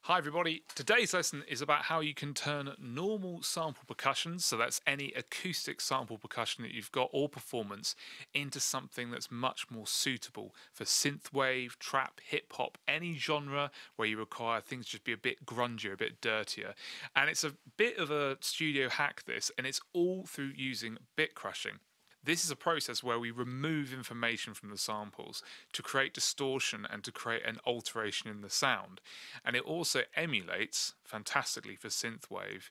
Hi everybody, today's lesson is about how you can turn normal sample percussion, so that's any acoustic sample percussion that you've got or performance, into something that's much more suitable for synthwave, trap, hip hop, any genre where you require things to just be a bit grungier, a bit dirtier. And it's a bit of a studio hack this, and it's all through using bit crushing. This is a process where we remove information from the samples to create distortion and to create an alteration in the sound. And it also emulates, fantastically for synthwave,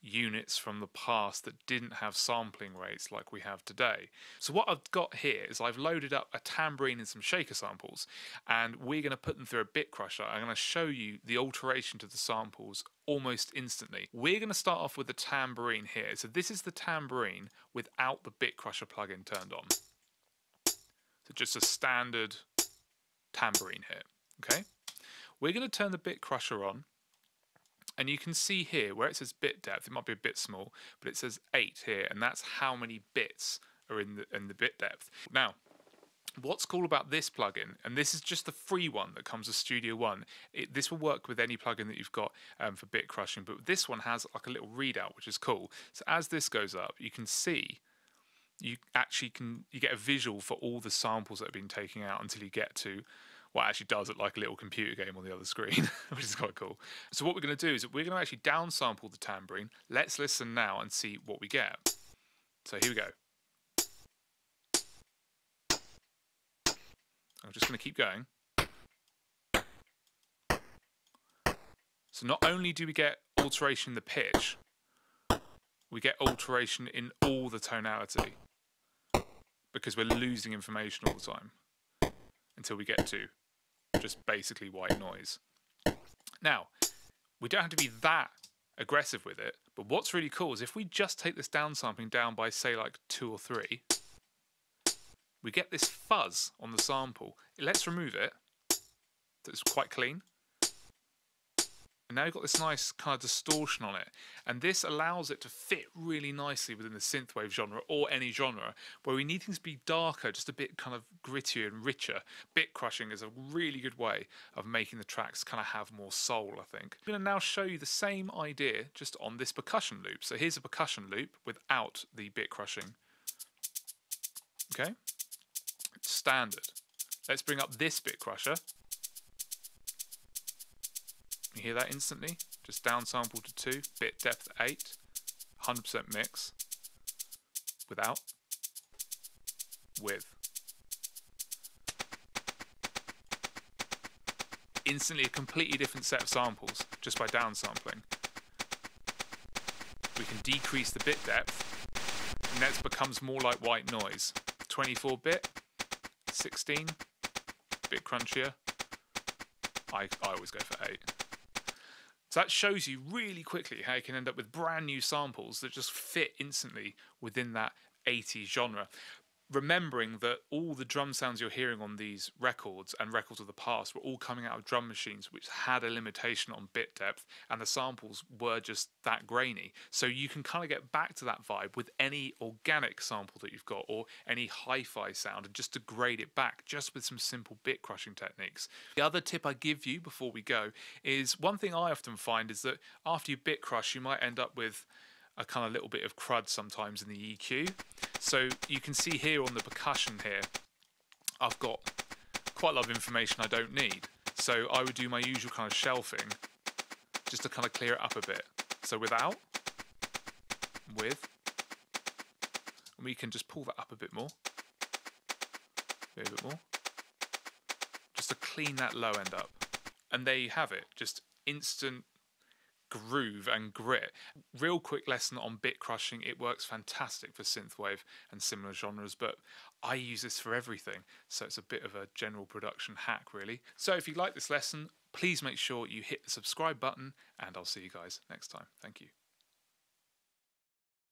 units from the past that didn't have sampling rates like we have today. So what I've got here is I've loaded up a tambourine and some shaker samples, and we're going to put them through a bit crusher. I'm going to show you the alteration to the samples almost instantly. We're going to start off with the tambourine here. So this is the tambourine without the bit crusher plugin turned on. So just a standard tambourine here, okay? We're going to turn the bit crusher on. And you can see here where it says bit depth, it might be a bit small, but it says 8 here, and that's how many bits are in the bit depth. Now, what's cool about this plugin, and this is just the free one that comes with Studio One, this will work with any plugin that you've got for bit crushing, but this one has like a little readout, which is cool. So as this goes up, you can see you get a visual for all the samples that have been taken out until you get to what it actually does look like a little computer game on the other screen, which is quite cool. So what we're going to do is we're going to actually downsample the tambourine. Let's listen now and see what we get. So here we go. I'm just going to keep going. So not only do we get alteration in the pitch, we get alteration in all the tonality, because we're losing information all the time until we get to just basically white noise. Now, we don't have to be that aggressive with it, but what's really cool is if we just take this downsampling down by, say, like 2 or 3, we get this fuzz on the sample. Let's remove it, so it's quite clean. And now you've got this nice kind of distortion on it, and this allows it to fit really nicely within the synthwave genre or any genre where we need things to be darker, just a bit kind of grittier and richer. Bit crushing is a really good way of making the tracks kind of have more soul, I think. I'm going to now show you the same idea just on this percussion loop. So here's a percussion loop without the bit crushing. Okay, it's standard. Let's bring up this bit crusher. You hear that instantly? Just downsample to 2, bit depth 8, 100% mix, without, with. Instantly a completely different set of samples just by downsampling. We can decrease the bit depth, and that becomes more like white noise. 24-bit, 16, bit crunchier. I always go for 8. So that shows you really quickly how you can end up with brand new samples that just fit instantly within that 80s genre. Remembering that all the drum sounds you're hearing on these records and records of the past were all coming out of drum machines which had a limitation on bit depth, and the samples were just that grainy. So you can kind of get back to that vibe with any organic sample that you've got or any hi-fi sound, and just degrade it back just with some simple bit crushing techniques. The other tip I give you before we go is, one thing I often find is that after you bit crush you might end up with a kind of little bit of crud sometimes in the EQ. So you can see here on the percussion here, I've got quite a lot of information I don't need. So I would do my usual kind of shelving just to kind of clear it up a bit. So without, with, and we can just pull that up a bit more, a bit more, just to clean that low end up. And there you have it, just instant groove and grit. Real quick lesson on bit crushing. It works fantastic for synthwave and similar genres, but I use this for everything, so it's a bit of a general production hack really. So if you like this lesson, please make sure you hit the subscribe button, and I'll see you guys next time. Thank you.